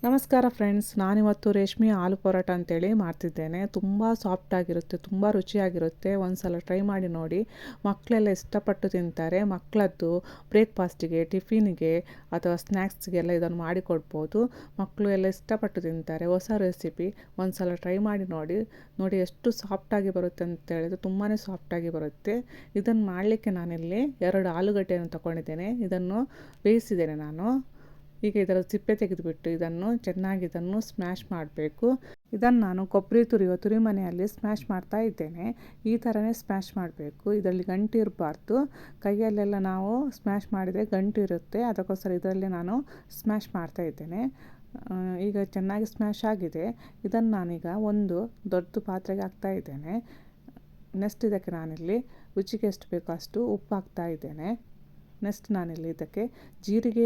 ನಮಸ್ಕಾರ ಫ್ರೆಂಡ್ಸ್, ನಾನಿವತ್ತು ರೇಷ್ಮೆ ಆಲೂ ಪರೋಟ ಅಂತೇಳಿ ಮಾಡ್ತಿದ್ದೇನೆ. ತುಂಬ ಸಾಫ್ಟಾಗಿರುತ್ತೆ, ತುಂಬ ರುಚಿಯಾಗಿರುತ್ತೆ. ಒಂದು ಸಲ ಟ್ರೈ ಮಾಡಿ ನೋಡಿ. ಮಕ್ಕಳೆಲ್ಲ ಇಷ್ಟಪಟ್ಟು ತಿಂತಾರೆ. ಮಕ್ಕಳದ್ದು ಬ್ರೇಕ್ಫಾಸ್ಟಿಗೆ, ಟಿಫಿನಿಗೆ ಅಥವಾ ಸ್ನ್ಯಾಕ್ಸ್ಗೆಲ್ಲ ಇದನ್ನು ಮಾಡಿಕೊಡ್ಬೋದು. ಮಕ್ಕಳು ಎಲ್ಲ ಇಷ್ಟಪಟ್ಟು ತಿಂತಾರೆ. ಹೊಸ ರೆಸಿಪಿ ಒಂದು ಸಲ ಟ್ರೈ ಮಾಡಿ ನೋಡಿ. ನೋಡಿ ಎಷ್ಟು ಸಾಫ್ಟಾಗಿ ಬರುತ್ತೆ ಅಂತ ಹೇಳಿದ್ರೆ ತುಂಬಾ ಸಾಫ್ಟಾಗಿ ಬರುತ್ತೆ. ಇದನ್ನು ಮಾಡಲಿಕ್ಕೆ ನಾನಿಲ್ಲಿ 2 ಆಲೂಗಡ್ಡೆಯನ್ನು ತಗೊಂಡಿದ್ದೇನೆ. ಇದನ್ನು ಬೇಯಿಸಿದ್ದೇನೆ ನಾನು. ಈಗ ಇದರ ಸಿಪ್ಪೆ ತೆಗೆದುಬಿಟ್ಟು ಇದನ್ನು ಸ್ಮ್ಯಾಶ್ ಮಾಡಬೇಕು. ಇದನ್ನು ನಾನು ಕೊಬ್ಬರಿ ತುರಿಯುವ ತುರಿಮನೆಯಲ್ಲಿ ಸ್ಮ್ಯಾಶ್ ಮಾಡ್ತಾ ಇದ್ದೇನೆ. ಈ ಥರನೇ ಸ್ಮ್ಯಾಶ್ ಮಾಡಬೇಕು. ಇದರಲ್ಲಿ ಗಂಟು ಇರಬಾರ್ದು. ಕೈಯಲ್ಲೆಲ್ಲ ನಾವು ಸ್ಮ್ಯಾಶ್ ಮಾಡಿದರೆ ಗಂಟು ಇರುತ್ತೆ. ಅದಕ್ಕೋಸ್ಕರ ಇದರಲ್ಲಿ ನಾನು ಸ್ಮ್ಯಾಶ್ ಮಾಡ್ತಾ ಇದ್ದೇನೆ. ಈಗ ಚೆನ್ನಾಗಿ ಸ್ಮ್ಯಾಶ್ ಆಗಿದೆ. ಇದನ್ನು ನಾನೀಗ ಒಂದು ದೊಡ್ಡ ಪಾತ್ರೆಗೆ ಹಾಕ್ತಾ ಇದ್ದೇನೆ. ನೆಕ್ಸ್ಟ್ ಇದಕ್ಕೆ ನಾನಿಲ್ಲಿ ರುಚಿಗೆ ಎಷ್ಟು ಬೇಕೋ ಅಷ್ಟು ಉಪ್ಪು ಹಾಕ್ತಾ ಇದ್ದೇನೆ. ನೆಕ್ಸ್ಟ್ ನಾನಿಲ್ಲಿ ಇದಕ್ಕೆ ಜೀರಿಗೆ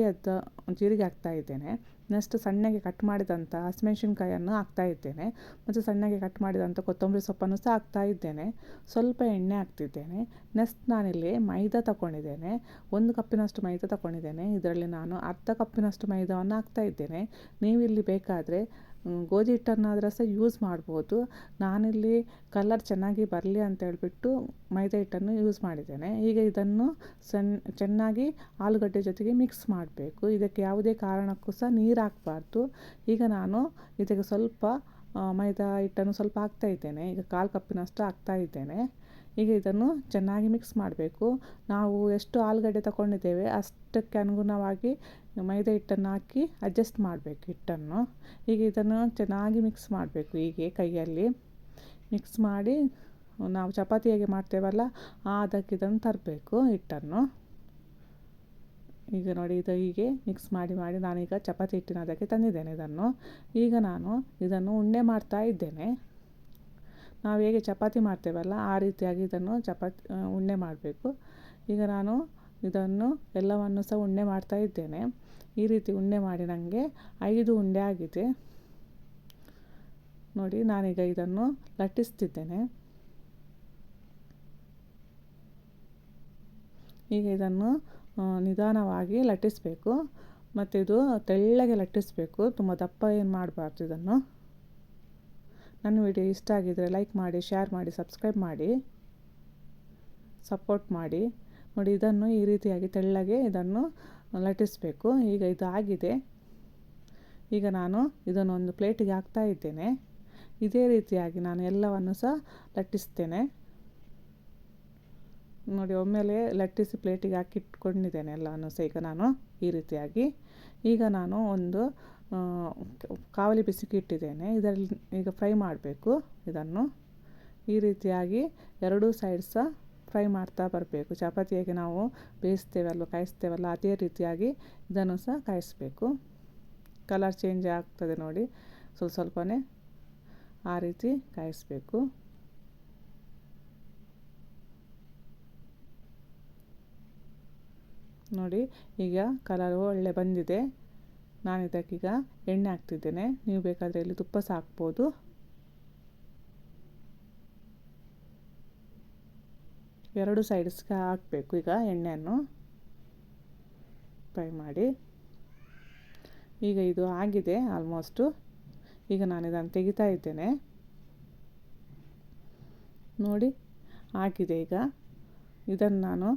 ಹಾಕ್ತಾ ಇದ್ದೇನೆ. ನೆಕ್ಸ್ಟ್ ಸಣ್ಣಗೆ ಕಟ್ ಮಾಡಿದಂಥ ಹಸಿಮೆಣಸಿನ್ಕಾಯನ್ನು ಹಾಕ್ತಾ ಇದ್ದೇನೆ. ಮತ್ತು ಸಣ್ಣಗೆ ಕಟ್ ಮಾಡಿದಂಥ ಕೊತ್ತಂಬರಿ ಸೊಪ್ಪನ್ನು ಸಹ ಹಾಕ್ತಾ ಇದ್ದೇನೆ. ಸ್ವಲ್ಪ ಎಣ್ಣೆ ಹಾಕ್ತಿದ್ದೇನೆ. ನೆಕ್ಸ್ಟ್ ನಾನಿಲ್ಲಿ ಮೈದಾ ತಗೊಂಡಿದ್ದೇನೆ. 1 ಕಪ್ಪಿನಷ್ಟು ಮೈದಾ ತಗೊಂಡಿದ್ದೇನೆ. ಇದರಲ್ಲಿ ನಾನು ಅರ್ಧ ಕಪ್ಪಿನಷ್ಟು ಮೈದಾವನ್ನು ಹಾಕ್ತಾ ಇದ್ದೇನೆ. ನೀವಿಲ್ಲಿ ಬೇಕಾದರೆ ಗೋಧಿ ಹಿಟ್ಟನ್ನಾದರೂ ಸಹ ಯೂಸ್ ಮಾಡ್ಬೋದು. ನಾನಿಲ್ಲಿ ಕಲರ್ ಚೆನ್ನಾಗಿ ಬರಲಿ ಅಂತ ಹೇಳ್ಬಿಟ್ಟು ಮೈದಾ ಹಿಟ್ಟನ್ನು ಯೂಸ್ ಮಾಡಿದ್ದೇನೆ. ಈಗ ಇದನ್ನು ಚೆನ್ನಾಗಿ ಆಲೂಗಡ್ಡೆ ಜೊತೆಗೆ ಮಿಕ್ಸ್ ಮಾಡಬೇಕು. ಇದಕ್ಕೆ ಯಾವುದೇ ಕಾರಣಕ್ಕೂ ಸಹ ನೀರು ಹಾಕಬಾರ್ದು. ಈಗ ನಾನು ಇದಕ್ಕೆ ಸ್ವಲ್ಪ ಮೈದಾ ಹಿಟ್ಟನ್ನು ಸ್ವಲ್ಪ ಹಾಕ್ತಾ ಇದ್ದೇನೆ. ಈಗ 1/4 ಕಪ್ಪಿನಷ್ಟು ಹಾಕ್ತಾ ಇದ್ದೇನೆ. ಈಗ ಇದನ್ನು ಚೆನ್ನಾಗಿ ಮಿಕ್ಸ್ ಮಾಡಬೇಕು. ನಾವು ಎಷ್ಟು ಆಲೂಗಡ್ಡೆ ತಗೊಂಡಿದ್ದೇವೆ ಅಷ್ಟಕ್ಕೆ ಅನುಗುಣವಾಗಿ ಮೈದಾ ಹಿಟ್ಟನ್ನು ಹಾಕಿ ಅಡ್ಜಸ್ಟ್ ಮಾಡಬೇಕು ಹಿಟ್ಟನ್ನು. ಈಗ ಇದನ್ನು ಚೆನ್ನಾಗಿ ಮಿಕ್ಸ್ ಮಾಡಬೇಕು. ಹೀಗೆ ಕೈಯಲ್ಲಿ ಮಿಕ್ಸ್ ಮಾಡಿ ನಾವು ಚಪಾತಿ ಹೇಗೆ ಮಾಡ್ತೇವಲ್ಲ ಅದಕ್ಕೆ ಇದನ್ನು ತರಬೇಕು ಹಿಟ್ಟನ್ನು. ಈಗ ನೋಡಿ, ಇದು ಹೀಗೆ ಮಿಕ್ಸ್ ಮಾಡಿ ನಾನೀಗ ಚಪಾತಿ ಹಿಟ್ಟಿನ ಅದಕ್ಕೆ ತಂದಿದ್ದೇನೆ ಇದನ್ನು. ಈಗ ನಾನು ಇದನ್ನು ಉಂಡೆ ಮಾಡ್ತಾ ಇದ್ದೇನೆ. ನಾವು ಹೇಗೆ ಚಪಾತಿ ಮಾಡ್ತೇವಲ್ಲ ಆ ರೀತಿಯಾಗಿ ಇದನ್ನು ಉಂಡೆ ಮಾಡಬೇಕು. ಈಗ ನಾನು ಇದನ್ನು ಎಲ್ಲವನ್ನು ಸಹ ಉಂಡೆ ಮಾಡ್ತಾ ಇದ್ದೇನೆ. ಈ ರೀತಿ ಉಂಡೆ ಮಾಡಿ ನನಗೆ 5 ಉಂಡೆ ಆಗಿದೆ. ನೋಡಿ, ನಾನೀಗ ಇದನ್ನು ಲಟ್ಟಿಸ್ತಿದ್ದೇನೆ. ಈಗ ಇದನ್ನು ನಿಧಾನವಾಗಿ ಲಟ್ಟಿಸಬೇಕು. ಮತ್ತು ಇದು ತೆಳ್ಳಗೆ ಲಟ್ಟಿಸಬೇಕು. ತುಂಬ ದಪ್ಪ ಏನು ಮಾಡಬಾರ್ದು ಇದನ್ನು. ನನ್ನ ವಿಡಿಯೋ ಇಷ್ಟ ಆಗಿದ್ದರೆ ಲೈಕ್ ಮಾಡಿ, ಶೇರ್ ಮಾಡಿ, ಸಬ್ಸ್ಕ್ರೈಬ್ ಮಾಡಿ, ಸಪೋರ್ಟ್ ಮಾಡಿ. ನೋಡಿ, ಇದನ್ನು ಈ ರೀತಿಯಾಗಿ ತೆಳ್ಳಗೆ ಇದನ್ನು ಲಟ್ಟಿಸಬೇಕು. ಈಗ ಇದು ಆಗಿದೆ. ಈಗ ನಾನು ಇದನ್ನು ಒಂದು ಪ್ಲೇಟಿಗೆ ಹಾಕ್ತಾ ಇದ್ದೇನೆ. ಇದೇ ರೀತಿಯಾಗಿ ನಾನು ಎಲ್ಲವನ್ನು ಸಹ ಲಟ್ಟಿಸ್ತೇನೆ. ನೋಡಿ, ಒಮ್ಮೆಲೆ ಲಟ್ಟಿಸಿ ಪ್ಲೇಟಿಗೆ ಹಾಕಿಟ್ಕೊಂಡಿದ್ದೇನೆ ಎಲ್ಲವನ್ನು ಸಹ. ಈಗ ನಾನು ಈ ರೀತಿಯಾಗಿ ಈಗ ನಾನು ಒಂದು ಕಾವಲಿ ಬಿಸಿಗೆ ಇಟ್ಟಿದ್ದೇನೆ. ಇದರಲ್ಲಿ ಈಗ ಫ್ರೈ ಮಾಡಬೇಕು. ಇದನ್ನು ಈ ರೀತಿಯಾಗಿ 2 ಸೈಡ್ ಸಹ ಫ್ರೈ ಮಾಡ್ತಾ ಬರಬೇಕು. ಚಪಾತಿ ಹೇಗೆ ನಾವು ಬೇಯಿಸ್ತೇವಲ್ಲ, ಕಾಯಿಸ್ತೇವಲ್ಲ ಅದೇ ರೀತಿಯಾಗಿ ಇದನ್ನು ಸಹ ಕಾಯಿಸಬೇಕು. ಕಲರ್ ಚೇಂಜ್ ಆಗ್ತದೆ ನೋಡಿ, ಸ್ವಲ್ಪನೇ ಆ ರೀತಿ ಕಾಯಿಸಬೇಕು. ನೋಡಿ, ಈಗ ಕಲರ್ ಒಳ್ಳೆ ಬಂದಿದೆ. ನಾನು ಇದಕ್ಕೀಗ ಎಣ್ಣೆ ಹಾಕ್ತಿದ್ದೇನೆ. ನೀವು ಬೇಕಾದರೆ ಇಲ್ಲಿ ತುಪ್ಪ ಸಹ ಹಾಕ್ಬೋದು. ಎರಡು ಸೈಡ್ಸ್ಗೆ ಹಾಕಬೇಕು. ಈಗ ಎಣ್ಣೆಯನ್ನು ಫ್ರೈ ಮಾಡಿ. ಈಗ ಇದು ಆಗಿದೆ ಆಲ್ಮೋಸ್ಟು. ಈಗ ನಾನು ಇದನ್ನು ತೆಗಿತಾ ಇದ್ದೇನೆ. ನೋಡಿ, ಆಗಿದೆ. ಈಗ ಇದನ್ನು ನಾನು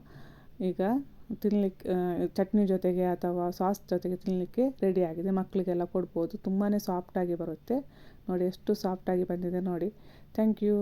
ಈಗ ತಿನ್ನಲಿಕ್ಕೆ ಚಟ್ನಿ ಜೊತೆಗೆ ಅಥವಾ ಸಾಸ್ ಜೊತೆಗೆ ತಿನ್ನಲಿಕ್ಕೆ ರೆಡಿಯಾಗಿದೆ. ಮಕ್ಕಳಿಗೆಲ್ಲ ಕೊಡ್ಬೋದು. ತುಂಬಾ ಸಾಫ್ಟಾಗಿ ಬರುತ್ತೆ. ನೋಡಿ ಎಷ್ಟು ಸಾಫ್ಟಾಗಿ ಬಂದಿದೆ ನೋಡಿ. Thank you.